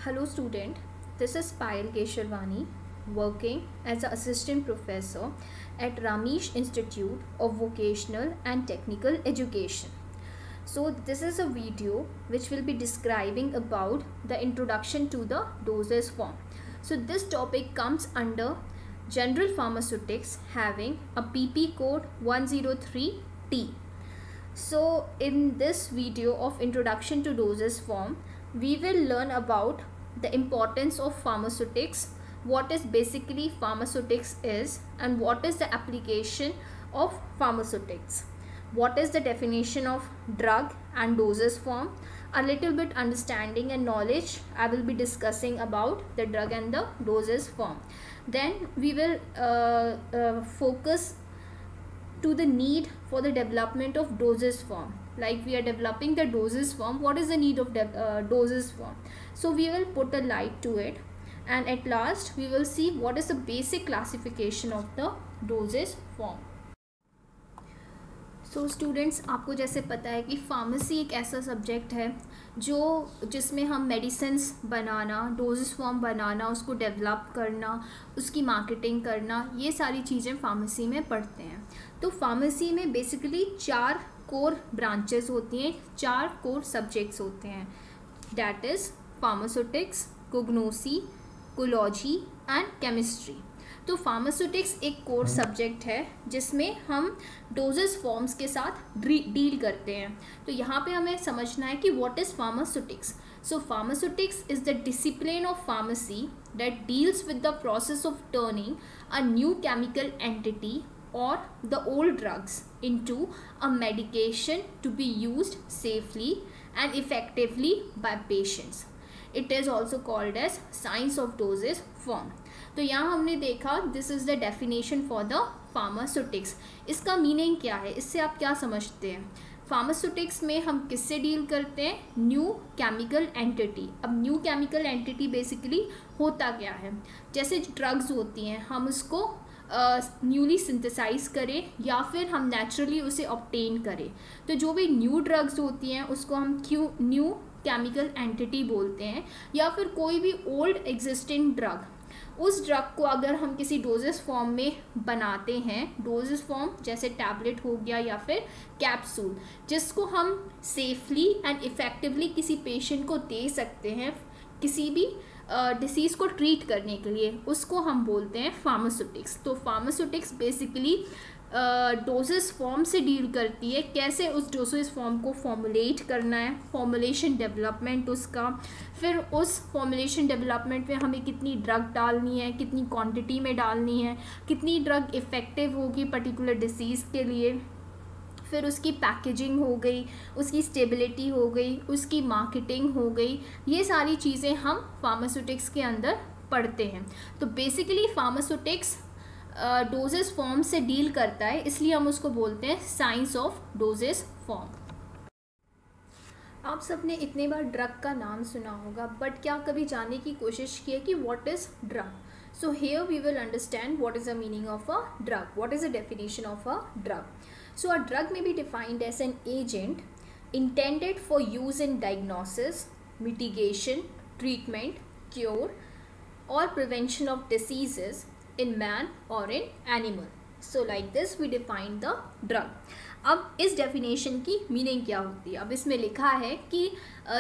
Hello student, this is Payal Kesharwani working as an assistant professor at Ramesh Institute of Vocational and Technical Education. So this is a video which will be describing about the introduction to the dosage form. So this topic comes under General Pharmaceutics having a PP code 103T. So in this video of introduction to dosage form, we will learn about the importance of pharmaceutics, what is basically pharmaceutics is, and what is the application of pharmaceutics, what is the definition of drug and dosage form, a little bit understanding and knowledge I will be discussing about the drug and the dosage form. Then we will focus to the need for the development of dosage form. Like we are developing the dosage form, what is the need of dosage form? So we will put a light to it, and at last we will see what is the basic classification of the dosage form. So students, आपको जैसे पता है कि pharmacy एक ऐसा subject है जिसमें हम मेडिसिन्स बनाना, डोजेस फॉर्म बनाना, उसको डेवलप करना, उसकी मार्केटिंग करना, ये सारी चीज़ें फार्मेसी में पढ़ते हैं. तो फार्मेसी में बेसिकली 4 कोर ब्रांचेस होती हैं, 4 कोर सब्जेक्ट्स होते हैं. That is pharmaceutics, cognosy, cology and chemistry. तो फार्मास्यूटिक्स एक कोर सब्जेक्ट है जिसमें हम डोजेस फॉर्म्स के साथ डील करते हैं. तो यहाँ पे हमें समझना है कि what is pharmaceutics. So pharmaceutics is the discipline of pharmacy that deals with the process of turning a new chemical entity or the old drugs into a medication to be used safely and effectively by patients. It is also called as science of dosage form. तो यहाँ हमने देखा this is the definition for the pharmaceutics. इसका meaning क्या है, इससे आप क्या समझते हैं? फार्मास्यूटिक्स में हम किससे डील करते हैं? New chemical entity. अब न्यू केमिकल एंटिटी बेसिकली होता क्या है? जैसे ड्रग्स होती हैं, हम उसको न्यूली सिंथेसाइज करें या फिर हम नेचुरली उसे ऑब्टेन करें. तो जो भी न्यू ड्रग्स होती हैं उसको हम न्यू केमिकल एंटिटी बोलते हैं. या फिर कोई भी ओल्ड एग्जिस्टिंग ड्रग, उस ड्रग को अगर हम किसी डोजेस फॉर्म में बनाते हैं, डोजेस फॉर्म जैसे टैबलेट हो गया या फिर कैप्सूल, जिसको हम सेफली एंड इफ़ेक्टिवली किसी पेशेंट को दे सकते हैं किसी भी डिसीज़ को ट्रीट करने के लिए, उसको हम बोलते हैं फार्मास्यूटिक्स. तो फार्मास्यूटिक्स बेसिकली डोजेस फॉर्म से डील करती है, कैसे उस डोजेस फॉर्म को फॉर्मुलेट करना है, फॉर्मुलेशन डेवलपमेंट उसका, फिर उस फॉर्मुलेशन डेवलपमेंट में हमें कितनी ड्रग डालनी है, कितनी क्वांटिटी में डालनी है, कितनी ड्रग इफ़ेक्टिव होगी पर्टिकुलर डिसीज़ के लिए, फिर उसकी पैकेजिंग हो गई, उसकी स्टेबिलिटी हो गई, उसकी मार्केटिंग हो गई. ये सारी चीज़ें हम फार्मास्यूटिक्स के अंदर पढ़ते हैं. तो बेसिकली फार्मास्यूटिक्स डोजेस फॉर्म से डील करता है, इसलिए हम उसको बोलते हैं साइंस ऑफ डोजेस फॉर्म. आप सबने इतने बार ड्रग का नाम सुना होगा, बट क्या कभी जानने की कोशिश की है कि what is drug? So here we will understand what is the meaning of a drug, what is the definition of a drug. So a drug may be defined as an agent intended for use in diagnosis, mitigation, treatment, cure or prevention of diseases in man or in animal. So like this we define the drug. अब इस definition की meaning क्या होती है? अब इसमें लिखा है कि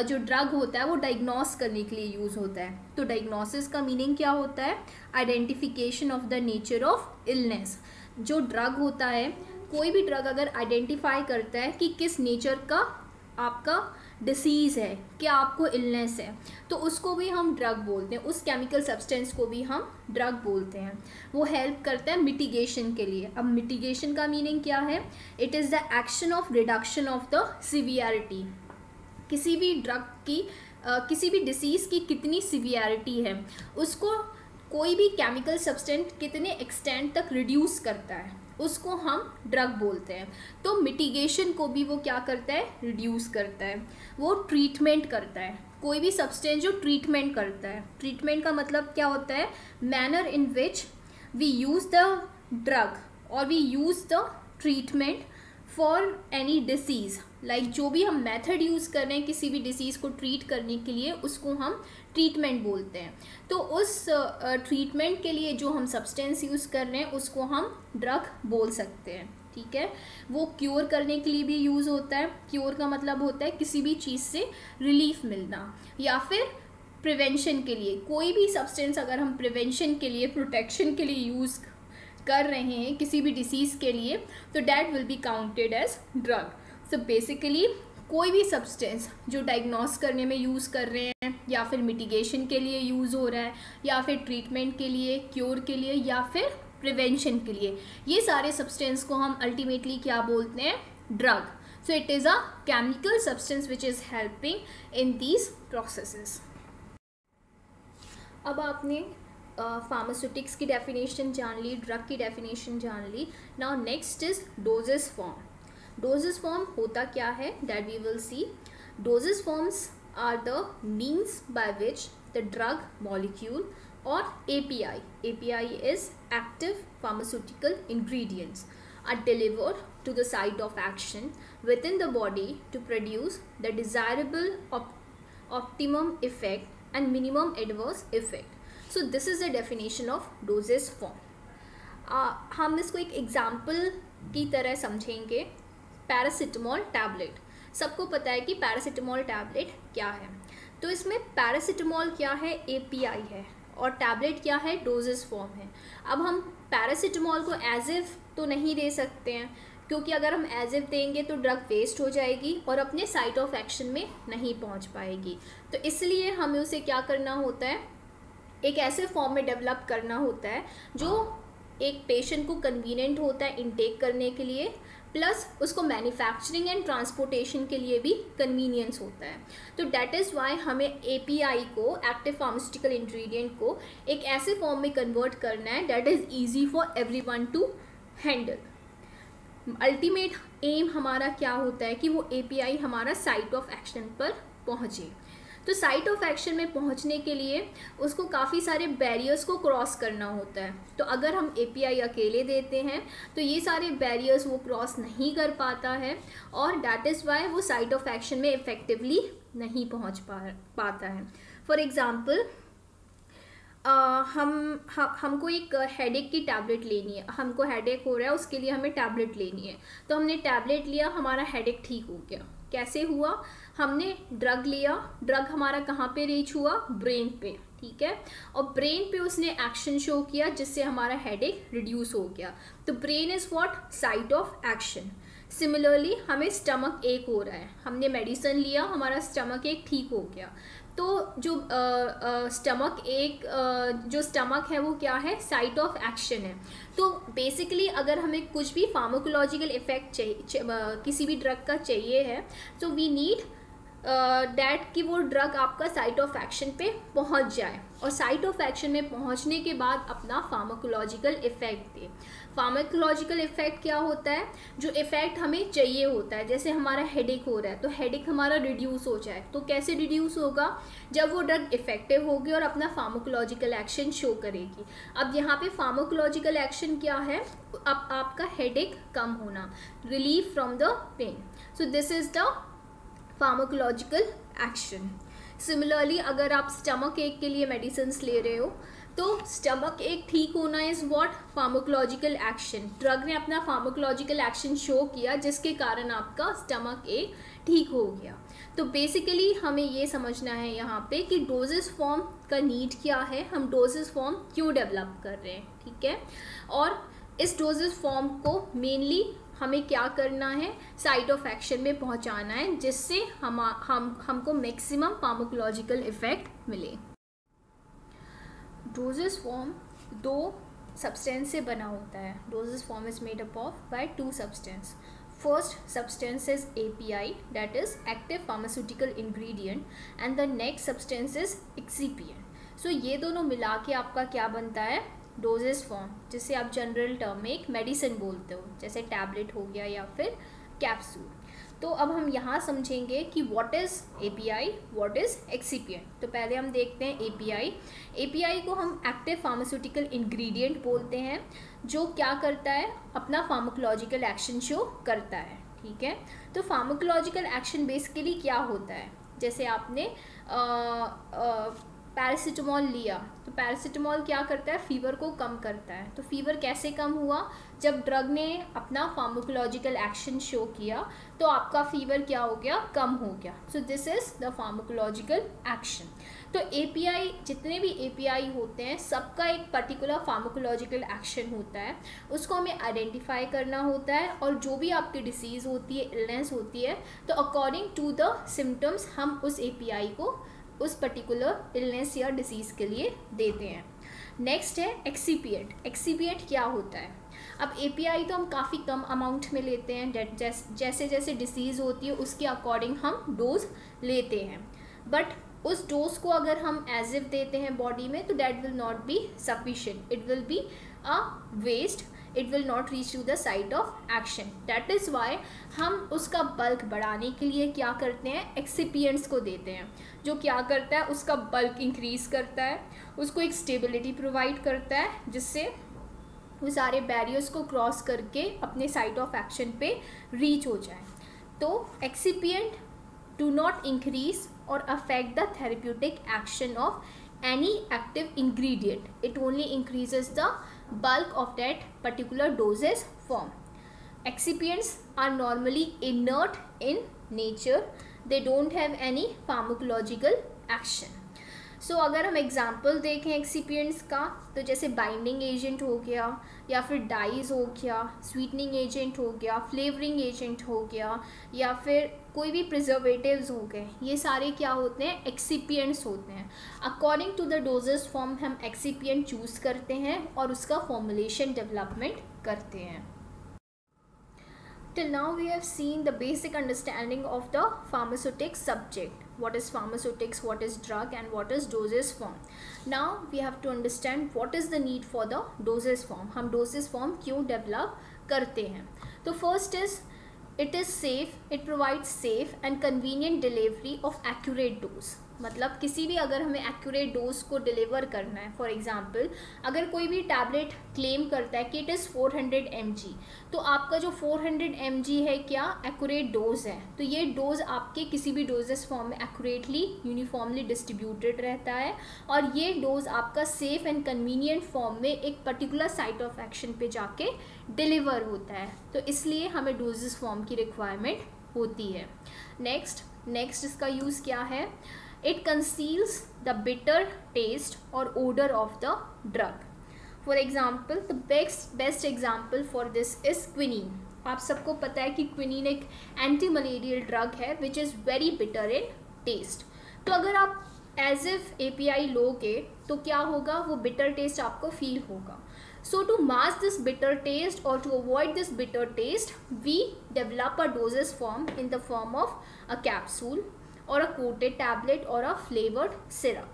जो ड्रग होता है वो डायग्नोस करने के लिए यूज़ होता है. तो डायग्नोसिस का मीनिंग क्या होता है? Identification of the nature of illness. जो ड्रग होता है, कोई भी ड्रग अगर आइडेंटिफाई करता है कि किस नेचर का आपका डिसीज़ है, क्या आपको इलनेस है, तो उसको भी हम ड्रग बोलते हैं. उस केमिकल सब्सटेंस को भी हम ड्रग बोलते हैं. वो हेल्प करता है मिटिगेशन के लिए. अब मिटिगेशन का मीनिंग क्या है? It is the action of reduction of the severity. किसी भी ड्रग की किसी भी डिसीज़ की कितनी सिवियरिटी है, उसको कोई भी केमिकल सब्सटेंस कितने एक्सटेंट तक रिड्यूस करता है, उसको हम ड्रग बोलते हैं. तो मिटिगेशन को भी वो क्या करता है? रिड्यूस करता है. वो ट्रीटमेंट करता है. कोई भी सब्सटेंस जो ट्रीटमेंट करता है, ट्रीटमेंट का मतलब क्या होता है? Manner in which we use the drug और we use the treatment for any disease like जो भी हम मेथड यूज़ कर रहे हैं किसी भी डिसीज़ को ट्रीट करने के लिए, उसको हम ट्रीटमेंट बोलते हैं। तो उस ट्रीटमेंट के लिए जो हम सब्सटेंस यूज़ कर रहे हैं उसको हम ड्रग बोल सकते हैं, ठीक है। वो क्योर करने के लिए भी यूज़ होता है। क्योर का मतलब होता है किसी भी चीज़ से रिलीफ मिलना, या फिर प्रिवेंशन के लिए। कोई भी सब्सटेंस अगर हम प्रिवेंशन के लिए, प्रोटेक्शन के लिए यूज़ कर रहे हैं किसी भी डिसीज़ के लिए, तो that will be counted as drug. So basically कोई भी सब्सटेंस जो डायग्नोस करने में यूज़ कर रहे हैं, या फिर मिटिगेशन के लिए यूज़ हो रहा है, या फिर ट्रीटमेंट के लिए, क्योर के लिए, या फिर प्रिवेंशन के लिए, ये सारे सब्सटेंस को हम अल्टीमेटली क्या बोलते हैं? Drug. So it is a chemical substance which is helping in these processes. अब आपने फार्मास्यूटिक्स की डेफिनेशन जान ली, ड्रग की डेफिनेशन जान ली। Now next is dosage form. Dosage form होता क्या है, that we will see. Dosage forms are the means by which the drug molecule or API is active pharmaceutical ingredients, are delivered to the site of action within the body to produce the desirable optimum effect and minimum adverse effect. So this is the definition of dosage form. हम इसको एक example की तरह समझेंगे। Paracetamol tablet, सबको पता है कि पैरासिटामोल टैबलेट क्या है। तो इसमें पैरासिटामोल क्या है? API है, और टैबलेट क्या है? डोजेस फॉर्म है। अब हम पैरासिटामोल को एज इफ तो नहीं दे सकते हैं, क्योंकि अगर हम एज इफ देंगे तो ड्रग वेस्ट हो जाएगी और अपने साइट ऑफ एक्शन में नहीं पहुंच पाएगी। तो इसलिए हमें उसे क्या करना होता है? एक ऐसे फॉर्म में डेवलप करना होता है जो एक पेशेंट को कन्वीनियंट होता है इनटेक करने के लिए, प्लस उसको मैन्युफैक्चरिंग एंड ट्रांसपोर्टेशन के लिए भी कन्वीनियंस होता है। तो डैट इज़ वाई हमें API को, एक्टिव फार्मास्यूटिकल इंग्रेडिएंट को, एक ऐसे फॉर्म में कन्वर्ट करना है that is easy for everyone to handle. Ultimate aim हमारा क्या होता है कि वो API हमारा साइट ऑफ एक्शन पर पहुँचे। तो साइट ऑफ एक्शन में पहुंचने के लिए उसको काफ़ी सारे बैरियर्स को क्रॉस करना होता है। तो अगर हम API अकेले देते हैं तो ये सारे बैरियर्स वो क्रॉस नहीं कर पाता है, और डैट इज़ वाई वो साइट ऑफ एक्शन में इफ़ेक्टिवली नहीं पहुंच पाता है। फॉर एग्ज़ाम्पल, हमको एक हेडेक की टैबलेट लेनी है। हमको हेडेक हो रहा है, उसके लिए हमें टैबलेट लेनी है। तो हमने टैबलेट लिया, हमारा हेडेक ठीक हो गया। कैसे हुआ? हमने ड्रग लिया, ड्रग हमारा कहाँ पे रीच हुआ? ब्रेन पे, ठीक है। और ब्रेन पे उसने एक्शन शो किया जिससे हमारा हेडेक रिड्यूस हो गया। तो brain is what? Site of action. Similarly हमें स्टमक एक हो रहा है, हमने मेडिसिन लिया, हमारा स्टमक एक ठीक हो गया। तो जो स्टमक है वो क्या है? साइट ऑफ एक्शन है। तो बेसिकली अगर हमें कुछ भी फार्माकोलॉजिकल इफेक्ट चाहिए, किसी भी ड्रग का चाहिए है, तो वी नीड डैट कि वो ड्रग आपका साइट ऑफ एक्शन पे पहुंच जाए, और साइट ऑफ एक्शन में पहुंचने के बाद अपना फार्माकोलॉजिकल इफेक्ट दे। फार्माकोलॉजिकल इफेक्ट क्या होता है? जो इफेक्ट हमें चाहिए होता है। जैसे हमारा हेडेक हो रहा है तो हेडेक हमारा रिड्यूस हो जाए। तो कैसे रिड्यूस होगा? जब वो ड्रग इफेक्टिव होगी और अपना फार्माकोलॉजिकल एक्शन शो करेगी। अब यहाँ पे फार्माकोलॉजिकल एक्शन क्या है? अब आपका हेडेक कम होना, relief from the pain. So this is the pharmacological action. Similarly अगर आप स्टमक एक के लिए मेडिसिन ले रहे हो तो स्टमक एक ठीक होना is what? Pharmacological action. Drug ने अपना फार्माकोलॉजिकल एक्शन शो किया जिसके कारण आपका स्टमक एक ठीक हो गया। तो बेसिकली हमें ये समझना है यहाँ पे कि डोजेस फॉर्म का नीड क्या है, हम डोजेस फॉर्म क्यों डेवलप कर रहे हैं, ठीक है। और इस डोजेस फॉर्म को मेनली हमें क्या करना है? साइट ऑफ एक्शन में पहुंचाना है, जिससे हमको मैक्सिमम फार्माकोलॉजिकल इफेक्ट मिले। डोजेस फॉर्म दो सब्सटेंस से बना होता है। Doses form is made up of by two substance. First substance is API, that is active pharmaceutical ingredient, and the next substance is excipient. So ये दोनों मिला के आपका क्या बनता है? डोजेस फॉर्म, जिसे आप जनरल टर्म में एक मेडिसिन बोलते हो, जैसे टैबलेट हो गया या फिर कैप्सूल। तो अब हम यहाँ समझेंगे कि what is API, what is excipient. तो पहले हम देखते हैं API। API को हम एक्टिव फार्मास्यूटिकल इंग्रेडिएंट बोलते हैं, जो क्या करता है? अपना फार्माकोलॉजिकल एक्शन शो करता है, ठीक है। तो फार्माकोलॉजिकल एक्शन बेसिकली क्या होता है, जैसे आपने पैरासीटामोल लिया, तो पैरासीटामोल क्या करता है, फीवर को कम करता है। तो फीवर कैसे कम हुआ, जब ड्रग ने अपना फार्माकोलॉजिकल एक्शन शो किया तो आपका फीवर क्या हो गया, कम हो गया। So this is the pharmacological action. तो एपीआई, जितने भी एपीआई होते हैं सबका एक पर्टिकुलर फार्माकोलॉजिकल एक्शन होता है, उसको हमें आइडेंटिफाई करना होता है। और जो भी आपकी डिसीज़ होती है, इलनेस होती है, तो अकॉर्डिंग टू द सिम्टम्स हम उस एपीआई को उस पर्टिकुलर इलनेस या डिसीज़ के लिए देते हैं। नेक्स्ट है एक्सीपिएंट। एक्सीपिएंट क्या होता है, अब एपीआई तो हम काफ़ी कम अमाउंट में लेते हैं, जैसे जैसे डिसीज़ होती है उसके अकॉर्डिंग हम डोज लेते हैं, बट उस डोज को अगर हम एज इफ देते हैं बॉडी में तो that will not be sufficient, it will be a waste, it will not reach to the site of action. That is why हम उसका बल्क बढ़ाने के लिए क्या करते हैं, एक्सिपिएंट्स को देते हैं, जो क्या करता है उसका बल्क इंक्रीज़ करता है, उसको एक स्टेबिलिटी प्रोवाइड करता है, जिससे वो सारे बैरियर्स को क्रॉस करके अपने साइट ऑफ एक्शन पे रीच हो जाए। तो excipient do not increase or affect the therapeutic action of any active ingredient, it only increases the bulk of that particular dosage form. Excipients are normally inert in nature, they don't have any pharmacological action. सो अगर हम example देखें excipients का, तो जैसे binding agent हो गया, या फिर डाइज हो गया, स्वीटनिंग एजेंट हो गया, फ्लेवरिंग एजेंट हो गया, या फिर कोई भी प्रिजर्वेटिव्स हो गए, ये सारे क्या होते हैं, एक्सिपिएंट्स होते हैं। According to the dosage form हम एक्सिपिएंट चूज़ करते हैं और उसका फॉर्मुलेशन डेवलपमेंट करते हैं। Till now we have seen the basic understanding of the pharmaceutics subject. What is pharmaceutics, what is drug, and what is dosage form. Now we have to understand what is the need for the dosage form. हम dosage form क्यों develop करते हैं। तो first is it is safe, it provides safe and convenient delivery of accurate dose. मतलब किसी भी अगर हमें एक्यूरेट डोज को डिलीवर करना है, फॉर एग्जांपल अगर कोई भी टैबलेट क्लेम करता है कि इट इज़ 400 mg, तो आपका जो 400 mg है क्या एक्यूरेट डोज है, तो ये डोज आपके किसी भी डोजेस फॉर्म में एक्यूरेटली यूनिफॉर्मली डिस्ट्रीब्यूटेड रहता है, और ये डोज आपका सेफ एंड कन्वीनियंट फॉर्म में एक पर्टिकुलर साइट ऑफ एक्शन पे जाके डिलीवर होता है। तो इसलिए हमें डोजेस फॉर्म की रिक्वायरमेंट होती है। नेक्स्ट इसका यूज़ क्या है, it conceals the bitter taste or odor of the drug. For example, the best example for this is quinine. आप सबको पता है कि क्विनीन एक एंटी मलेरियल ड्रग है which is very bitter in taste. तो अगर आप एज इफ API लोगे तो क्या होगा, वो बिटर टेस्ट आपको फील होगा। So to mask this bitter taste or to avoid this bitter taste, we develop a dosage form in the form of a capsule और अ कोटेड टैबलेट और अ flavoured syrup.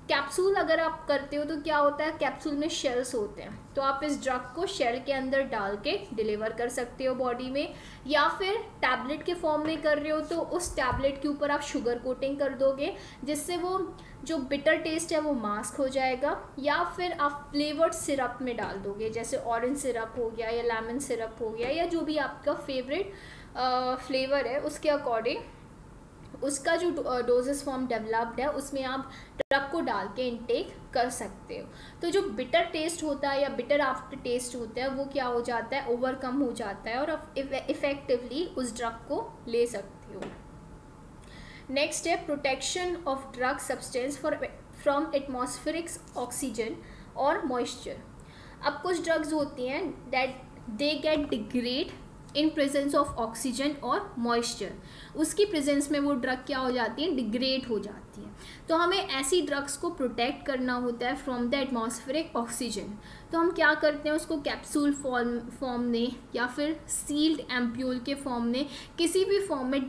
Capsule अगर आप करते हो तो क्या होता है, कैप्सूल में शेल्स होते हैं, तो आप इस ड्रग को शेल के अंदर डाल के डिलीवर कर सकते हो बॉडी में, या फिर टैबलेट के फॉर्म में कर रहे हो तो उस टैबलेट के ऊपर आप शुगर कोटिंग कर दोगे, जिससे वो जो बिटर टेस्ट है वो मास्क हो जाएगा, या फिर आप फ्लेवर्ड सिरप में डाल दोगे, जैसे ऑरेंज सिरप हो गया या लेमन सिरप हो गया, या जो भी आपका फेवरेट फ्लेवर है उसके अकॉर्डिंग उसका जो डोजेस फॉर्म डेवलप्ड है उसमें आप ड्रग को डाल के इनटेक कर सकते हो। तो जो बिटर टेस्ट होता है या बिटर आफ्टर टेस्ट होता है वो क्या हो जाता है, ओवरकम हो जाता है, और इफ़ेक्टिवली उस ड्रग को ले सकते हो। नेक्स्ट है protection of drug substance from atmospheric oxygen और मॉइस्चर। अब कुछ ड्रग्स होती हैं that they get degrade in presence of oxygen और मॉइस्चर, उसकी प्रेजेंस में वो ड्रग क्या हो जाती है, डिग्रेड हो जाती है। तो हमें ऐसी ड्रग्स को प्रोटेक्ट करना होता है फ्रॉम द एटमॉस्फेरिक ऑक्सीजन। तो हम क्या करते हैं, उसको कैप्सूल फॉर्म में या फिर सील्ड एम्प्यूल के फॉर्म में किसी भी फॉर्म में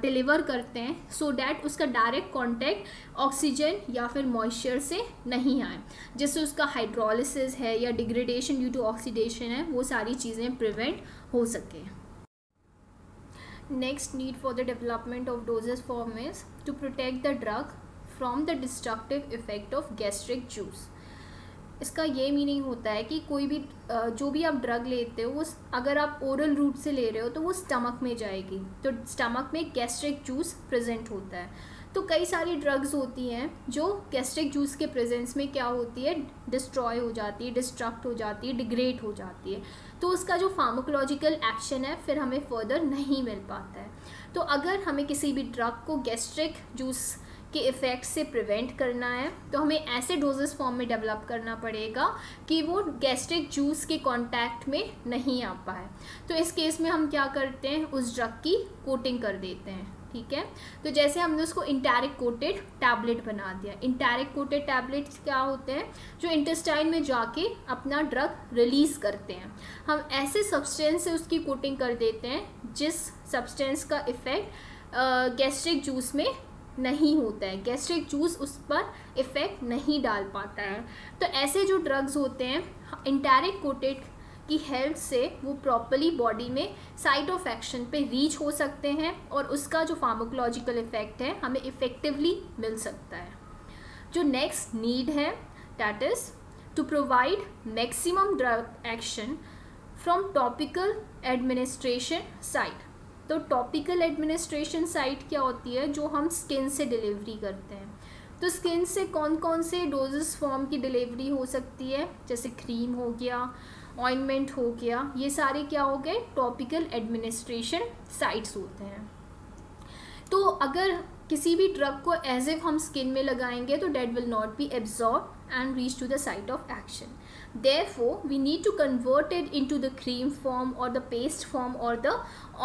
डिलीवर करते हैं, सो डैट उसका डायरेक्ट कॉन्टैक्ट ऑक्सीजन या फिर मॉइस्चर से नहीं आए, जिससे उसका हाइड्रोलिसिस है या डिग्रेडेशन ड्यू टू ऑक्सीडेशन है, वो सारी चीज़ें प्रिवेंट हो सके। Next need for the development of dosage form is to protect the drug from the destructive effect of gastric juice. इसका ये मीनिंग होता है कि कोई भी जो भी आप ड्रग लेते हो वो अगर आप ओरल रूट से ले रहे हो तो वो स्टमक में जाएगी, तो स्टमक में गैस्ट्रिक जूस प्रेजेंट होता है। तो कई सारी ड्रग्स होती हैं जो गैस्ट्रिक जूस के प्रेजेंस में क्या होती है, डिस्ट्रॉय हो जाती है, डिस्ट्रक्ट हो जाती है, डिग्रेड हो जाती है, तो उसका जो फार्माकोलॉजिकल एक्शन है फिर हमें फर्दर नहीं मिल पाता है। तो अगर हमें किसी भी ड्रग को गैस्ट्रिक जूस के इफ़ेक्ट से प्रिवेंट करना है तो हमें ऐसे डोजेस फॉर्म में डेवलप करना पड़ेगा कि वो गैस्ट्रिक जूस के कांटेक्ट में नहीं आ पाए। तो इस केस में हम क्या करते हैं, उस ड्रग की कोटिंग कर देते हैं, ठीक है। तो जैसे हमने उसको इंटैरिक कोटेड टैबलेट बना दिया। इंटैरिक कोटेड टैबलेट्स क्या होते हैं, जो इंटेस्टाइन में जाके अपना ड्रग रिलीज़ करते हैं। हम ऐसे सब्सटेंस से उसकी कोटिंग कर देते हैं जिस सब्सटेंस का इफ़ेक्ट गैस्ट्रिक जूस में नहीं होता है, गैस्ट्रिक जूस उस पर इफ़ेक्ट नहीं डाल पाता है। तो ऐसे जो ड्रग्स होते हैं इंटैरिक कोटेड की हेल्प से वो प्रॉपर्ली बॉडी में साइट ऑफ एक्शन पे रीच हो सकते हैं और उसका जो फार्माकोलॉजिकल इफेक्ट है हमें इफ़ेक्टिवली मिल सकता है। जो नेक्स्ट नीड है that is to provide maximum drug action from topical administration site. तो टॉपिकल एडमिनिस्ट्रेशन साइट क्या होती है, जो हम स्किन से डिलीवरी करते हैं। तो स्किन से कौन कौन से डोजेस फॉर्म की डिलीवरी हो सकती है, जैसे क्रीम हो गया, ऑइंटमेंट हो गया, ये सारे क्या हो गए, टॉपिकल एडमिनिस्ट्रेशन साइट्स होते हैं। तो अगर किसी भी ड्रग को एज इफ हम स्किन में लगाएंगे तो that will not be absorb and reach to the site of action. Therefore, we need to convert it into the cream form or the paste form or the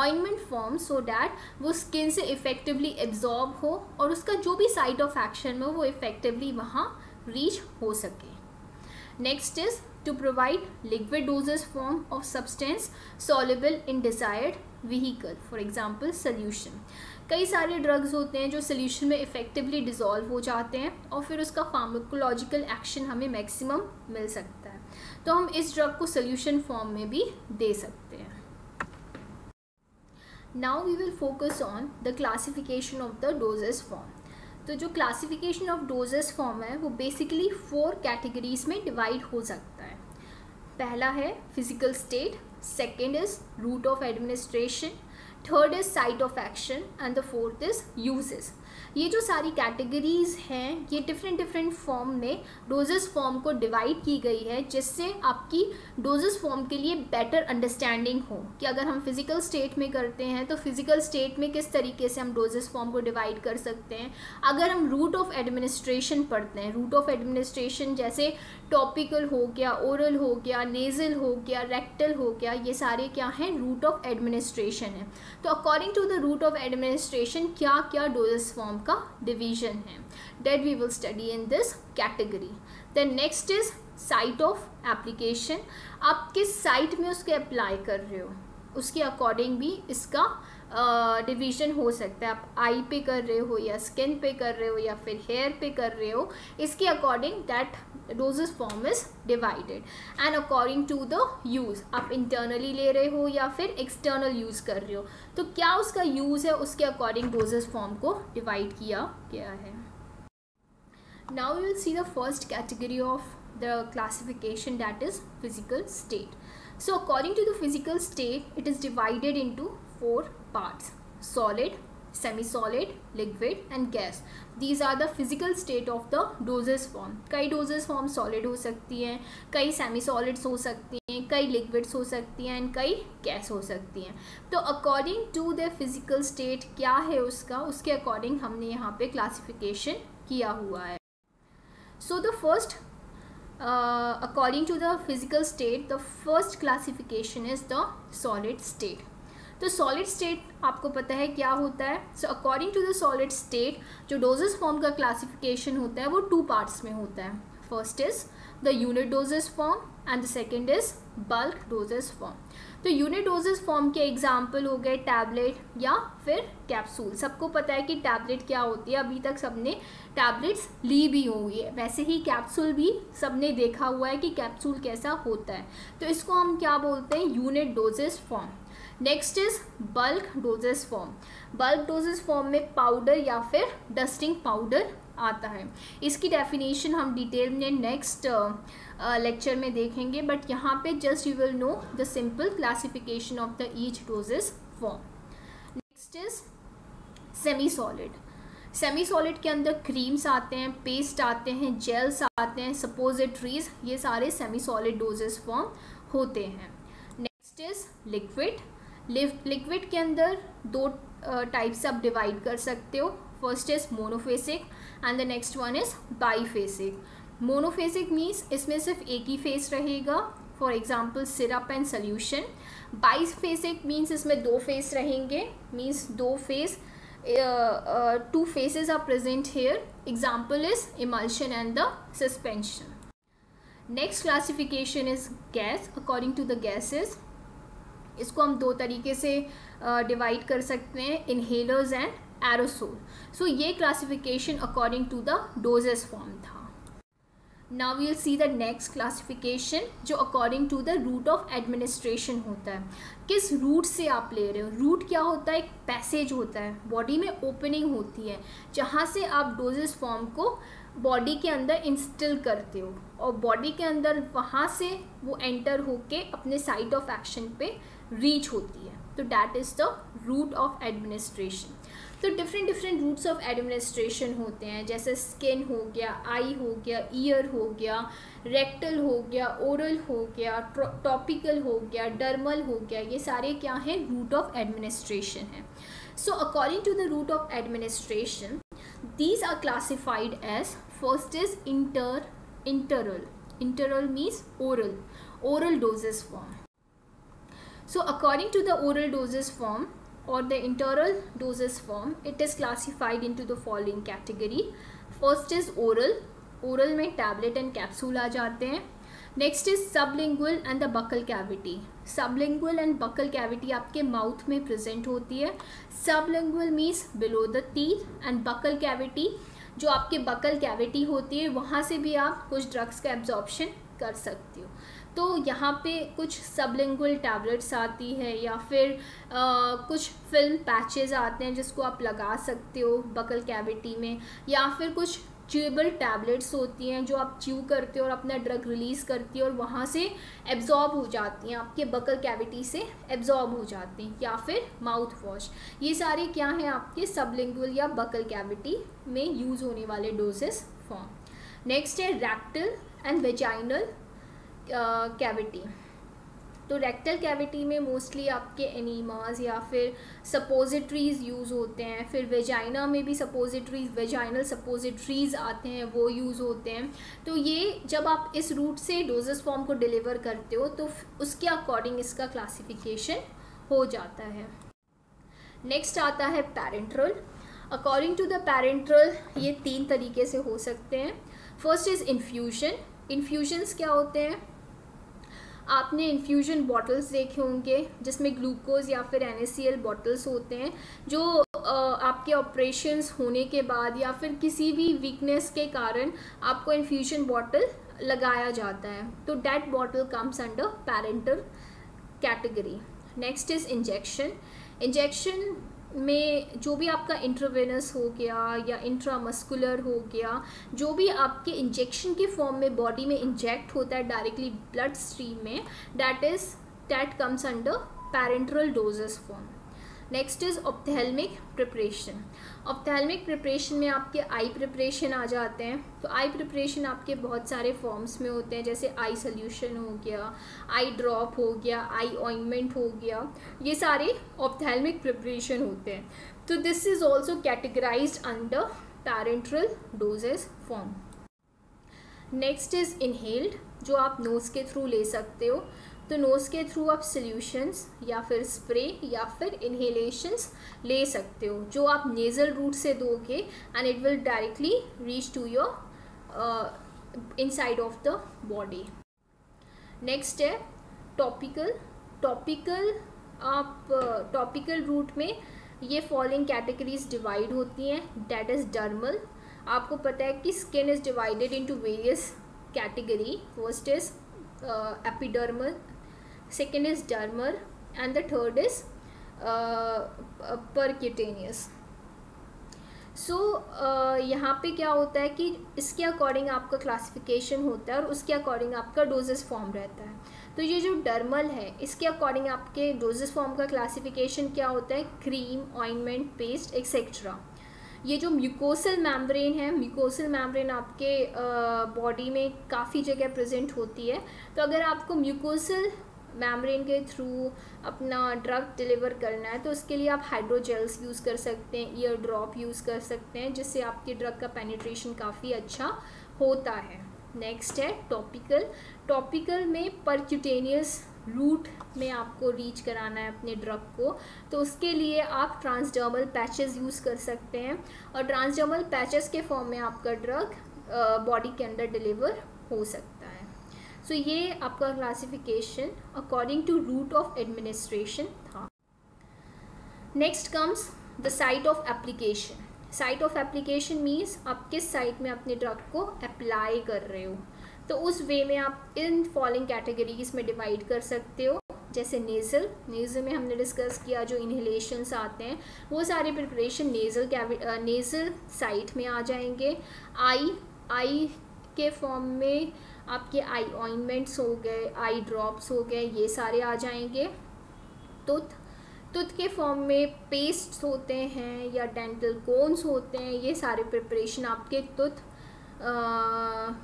ointment form so that वो skin से effectively absorb हो और उसका जो भी site of action में वो effectively वहाँ reach हो सके. Next is to provide liquid dosage form of substance soluble in desired vehicle, for example solution. कई सारे ड्रग्स होते हैं जो सोल्यूशन में इफ़ेक्टिवली डिज़ोल्व हो जाते हैं और फिर उसका फार्माकोलॉजिकल एक्शन हमें मैक्सिमम मिल सकता है। तो हम इस ड्रग को सोल्यूशन फॉर्म में भी दे सकते हैं। Now we will focus on the classification of the dosage form. तो जो क्लासिफिकेशन ऑफ डोजेस फॉर्म है वो बेसिकली 4 कैटेगरीज में डिवाइड हो सकता है। पहला है physical state, second is route of administration, third is site of action and the fourth is uses. ये जो सारी कैटेगरीज हैं ये डिफरेंट फॉर्म में डोजेस फॉर्म को डिवाइड की गई है, जिससे आपकी डोजेस फॉर्म के लिए बेटर अंडरस्टैंडिंग हो कि अगर हम फिजिकल स्टेट में करते हैं तो फिजिकल स्टेट में किस तरीके से हम डोजेस फॉर्म को डिवाइड कर सकते हैं। अगर हम रूट ऑफ एडमिनिस्ट्रेशन पढ़ते हैं, रूट ऑफ एडमिनिस्ट्रेशन जैसे टॉपिकल हो गया, ओरल हो गया, नेजल हो गया, रेक्टल हो गया, ये सारे क्या हैं, रूट ऑफ एडमिनिस्ट्रेशन है। तो according to the route of administration क्या क्या डोजेस फॉर्म का डिवीजन है, that we will study in this category. Then next is site of application. आप किस साइट में उसके अप्लाई कर रहे हो उसके अकॉर्डिंग भी इसका डिवीजन हो सकता है। आप आई पे कर रहे हो या स्किन पे कर रहे हो या फिर हेयर पे कर रहे हो, इसके according that dosage form is divided and according to the use. आप इंटरनली ले रहे हो या फिर एक्सटर्नल यूज़ कर रहे हो, तो क्या उसका यूज़ है उसके अकॉर्डिंग डोजेस फॉर्म को डिवाइड किया गया है। Now we will see the first category of the classification that is physical state. So according to the physical state, it is divided into 4 parts: solid, semi-solid, liquid and gas. These are the physical state of the dosage form. कई dosage form solid हो सकती हैं, कई semi-solids हो सकती हैं, कई liquids हो सकती हैं, कई gas हो सकती हैं। तो according to the physical state क्या है उसका, उसके according हमने यहाँ पे classification किया हुआ है। So the first according to the physical state, the first classification is the solid state. तो solid state आपको पता है क्या होता है। So according to the solid state जो dosage form का classification होता है वो 2 parts में होता है। First is the unit dosage form and the second is bulk dosage form. तो यूनिट डोजेस फॉर्म के एग्जाम्पल हो गए टैबलेट या फिर कैप्सूल। सबको पता है कि टैबलेट क्या होती है, अभी तक सबने टैबलेट्स ली भी हुई है, वैसे ही कैप्सूल भी सबने देखा हुआ है कि कैप्सूल कैसा होता है। तो इसको हम क्या बोलते हैं, unit doses form. Next is bulk doses form. Bulk doses form में पाउडर या फिर डस्टिंग पाउडर आता है। इसकी डेफिनेशन हम डिटेल में नेक्स्ट लेक्चर में देखेंगे, बट यहाँ पे just you will know the simple classification of the each doses form. Next is semi solid. Semi solid के अंदर क्रीम्स आते हैं, पेस्ट आते हैं, जेल्स आते हैं, सपोजिटरीज, ये सारे सेमी सॉलिड डोजेस फॉर्म होते हैं। Next is liquid. लिक्विड के अंदर दो टाइप्स आप डिवाइड कर सकते हो। First is monophasic and the next one is biphasic. Monophasic means इसमें सिर्फ एक ही फेस रहेगा, for example syrup and solution. Biphasic means इसमें दो फेस रहेंगे, मीन्स दो phase, two faces are present here. Example is emulsion and the suspension. Next classification is gas. According to the gases, इसको हम दो तरीके से डिवाइड कर सकते हैं, इनहेलर्स एंड एरोसोल। सो ये classification according to the dosage form था। Now we will see the next classification, जो according to the route of administration होता है। किस रूट से आप ले रहे हो? रूट क्या होता है? एक पैसेज होता है, बॉडी में ओपनिंग होती है जहाँ से आप डोजेस फॉर्म को बॉडी के अंदर इंस्टिल करते हो, और बॉडी के अंदर वहाँ से वो एंटर होके अपने साइट ऑफ एक्शन पे रीच होती है। तो that is the route of administration. तो डिफरेंट रूट्स ऑफ एडमिनिस्ट्रेशन होते हैं, जैसे स्किन हो गया, आई हो गया, ईयर हो गया, रेक्टल हो गया, ओरल हो गया, टॉपिकल हो गया, डर्मल हो गया। ये सारे क्या हैं? रूट ऑफ एडमिनिस्ट्रेशन है। So according to the route of administration, these are classified as, first is interal. Interal means oral doses form. So according to the oral doses form or the interal doses form, it is classified into the following category. First is oral में tablet and capsule आ जाते हैं। Next is sublingual and the buccal cavity. Sublingual and buccal cavity आपके mouth में present होती है। Sublingual means below the teeth and buccal cavity, जो आपके buccal cavity होती है वहाँ से भी आप कुछ ड्रग्स का एब्जॉर्प्शन कर सकते हो। तो यहाँ पे कुछ सबलिंगुअल टैबलेट्स आती है, या फिर कुछ फिल्म पैचेस आते हैं जिसको आप लगा सकते हो बकल कैविटी में, या फिर कुछ च्यूएबल टैबलेट्स होती हैं जो आप च्यू करते हो और अपना ड्रग रिलीज़ करती है और वहाँ से एब्जॉर्ब हो जाती हैं, आपके बकल कैविटी से एब्जॉर्ब हो जाती हैं, या फिर माउथ वॉश। ये सारे क्या हैं? आपके सबलिंगुअल या बकल कैविटी में यूज़ होने वाले डोजेस फॉर्म। नेक्स्ट है रेक्टल एंड वेजाइनल कैविटी। तो रेक्टल कैविटी में मोस्टली आपके एनीमास या फिर सपोजिटरीज़ यूज़ होते हैं। फिर वेजाइना में भी सपोजिटरीज़, वेजाइनल सपोजिटरीज़ आते हैं, वो यूज़ होते हैं। तो ये जब आप इस रूट से डोजेस फॉर्म को डिलीवर करते हो तो उसके अकॉर्डिंग इसका क्लासिफिकेशन हो जाता है। नेक्स्ट आता है parenteral. According to the parenteral ये 3 तरीके से हो सकते हैं। First is infusion. इन्फ्यूजन्स क्या होते हैं? आपने इन्फ्यूजन बॉटल्स देखे होंगे जिसमें ग्लूकोज या फिर NaCl बॉटल्स होते हैं, जो आपके ऑपरेशंस होने के बाद या फिर किसी भी वीकनेस के कारण आपको इन्फ्यूजन बॉटल लगाया जाता है। तो that bottle comes under parental category. Next is injection. Injection में जो भी आपका इंट्रावेनस हो गया या इंट्रामस्कुलर हो गया, जो भी आपके इंजेक्शन के फॉर्म में बॉडी में इंजेक्ट होता है डायरेक्टली ब्लड स्ट्रीम में, that comes under parenteral doses form. Next is ophthalmic preparation. Ophthalmic preparation में आपके आई प्रिपरेशन आ जाते हैं। तो आई प्रिपरेशन आपके बहुत सारे फॉर्म्स में होते हैं, जैसे आई सोल्यूशन हो गया, आई ड्रॉप हो गया, आई ऑइंटमेंट हो गया, ये सारे ऑप्थेल्मिक प्रिपरेशन होते हैं। तो this is also categorised under parenteral doses form. Next is inhaled, जो आप नोज़ के थ्रू ले सकते हो। तो नोज़ के थ्रू आप सॉल्यूशंस या फिर स्प्रे या फिर इनहेलेशंस ले सकते हो, जो आप नेज़ल रूट से दोगे and it will directly reach to your inside of the body. Next है टॉपिकल। टॉपिकल रूट में ये फॉलोइंग कैटेगरीज डिवाइड होती हैं। That is dermal. आपको पता है कि skin is divided into various category. First is epidermal, second is dermal, and the third is percutaneous. यहाँ पे क्या होता है कि इसके अकॉर्डिंग आपका क्लासिफिकेशन होता है और उसके अकॉर्डिंग आपका डोजेस फॉर्म रहता है। तो ये जो डर्मल है इसके अकॉर्डिंग आपके डोजेस फॉर्म का क्लासिफिकेशन क्या होता है, क्रीम, ऑइंटमेंट, पेस्ट एक्सेट्रा। ये जो म्यूकोसल मेम्ब्रेन है, म्यूकोसल मेम्ब्रेन आपके बॉडी में काफ़ी जगह प्रेजेंट होती है। तो अगर आपको म्यूकोसल मेम्ब्रेन के थ्रू अपना ड्रग डिलीवर करना है तो उसके लिए आप हाइड्रोजेल्स यूज़ कर सकते हैं, ईयर ड्रॉप यूज़ कर सकते हैं, जिससे आपके ड्रग का पेनिट्रेशन काफ़ी अच्छा होता है। नेक्स्ट है टॉपिकल। टॉपिकल में परक्यूटेनियस रूट में आपको रीच कराना है अपने ड्रग को, तो उसके लिए आप ट्रांसडर्मल पैचेस यूज़ कर सकते हैं और ट्रांसडर्मल पैचेस के फॉर्म में आपका ड्रग बॉडी के अंदर डिलीवर हो सकता है। सो ये आपका classification according to route of administration था। Next comes the site of application. Site of application means आप किस साइट में अपने ड्रग को अप्लाई कर रहे हो। तो उस वे में आप इन फॉलोइंग कैटेगरीज में डिवाइड कर सकते हो, जैसे नेज़ल। नेज़ल में हमने डिस्कस किया जो इन्हेलेशंस आते हैं वो सारे प्रिपरेशन नेज़ल साइट में आ जाएंगे। आई के फॉर्म में आपके आई ऑइंटमेंट्स हो गए, आई ड्रॉप्स हो गए, ये सारे आ जाएंगे। टूथ के फॉर्म में पेस्ट्स होते हैं या डेंटल कोन्स होते हैं, ये सारे प्रिपरेशन आपके टूथ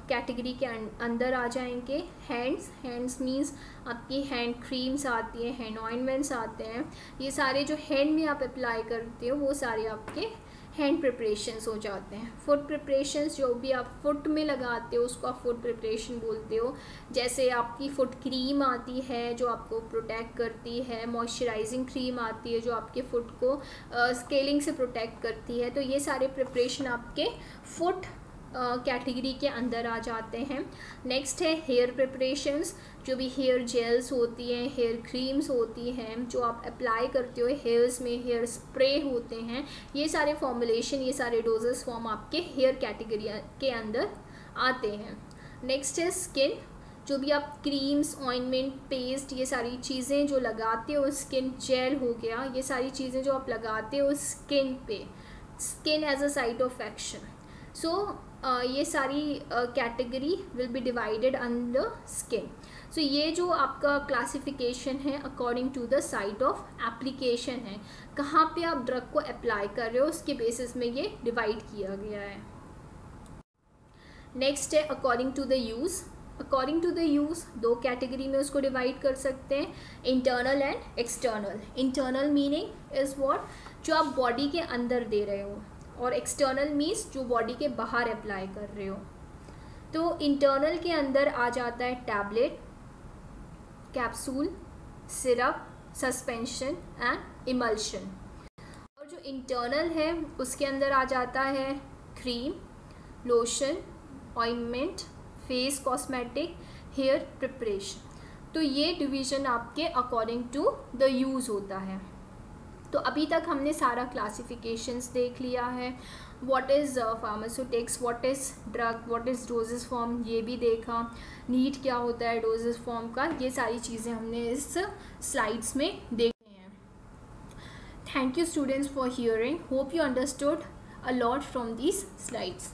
कैटेगरी के अंदर आ जाएंगे। हैंड्स मींस आपकी हैंड क्रीम्स आती हैं, हैंड ऑइंटमेंट्स आते हैं, ये सारे जो हैंड में आप अप्लाई करते हो वो सारे आपके हैंड प्रिपरेशंस हो जाते हैं। फुट प्रिपरेशंस जो भी आप फुट में लगाते हो उसको आप फुट प्रिपरेशन बोलते हो। जैसे आपकी फुट क्रीम आती है जो आपको प्रोटेक्ट करती है, मॉइस्चराइजिंग क्रीम आती है जो आपके फुट को स्केलिंग से प्रोटेक्ट करती है। तो ये सारे प्रिपरेशन आपके फुट कैटेगरी के अंदर आ जाते हैं। नेक्स्ट है हेयर प्रिपरेशंस, जो भी हेयर जेल्स होती हैं, हेयर क्रीम्स होती हैं जो आप अप्लाई करते हो हेयर्स में, हेयर स्प्रे होते हैं, ये सारे फॉर्मुलेशन, ये सारे डोजेस फॉर्म आपके हेयर कैटेगरी के अंदर आते हैं। नेक्स्ट है स्किन, जो भी आप क्रीम्स, ऑइंटमेंट, पेस्ट, ये सारी चीज़ें जो लगाते हो, स्किन जेल हो गया, ये सारी चीज़ें जो आप लगाते हो स्किन पे, skin as a site of action. So ये सारी category will be divided under skin. So ये जो आपका क्लासिफिकेशन है according to the site of application है, कहाँ पे आप ड्रग को अप्लाई कर रहे हो उसके बेसिस में ये डिवाइड किया गया है। नेक्स्ट है according to the use. According to the use दो कैटेगरी में उसको डिवाइड कर सकते हैं, internal and external. Internal meaning is what, जो आप बॉडी के अंदर दे रहे हो, और एक्सटर्नल मीन्स जो बॉडी के बाहर अप्लाई कर रहे हो। तो इंटरनल के अंदर आ जाता है tablet, capsule, syrup, suspension and emulsion. और जो इंटरनल है उसके अंदर आ जाता है cream, lotion, ointment, face cosmetic, hair preparation. तो ये डिवीज़न आपके अकॉर्डिंग टू द यूज़ होता है। तो अभी तक हमने सारा क्लासिफिकेशंस देख लिया है, what is pharmaceutics, what is drug, what is doses form, ये भी देखा, नीड क्या होता है डोजेस फॉर्म का, ये सारी चीज़ें हमने इस स्लाइड्स में देखी हैं। Thank you students for hearing, hope you understood a lot from these slides.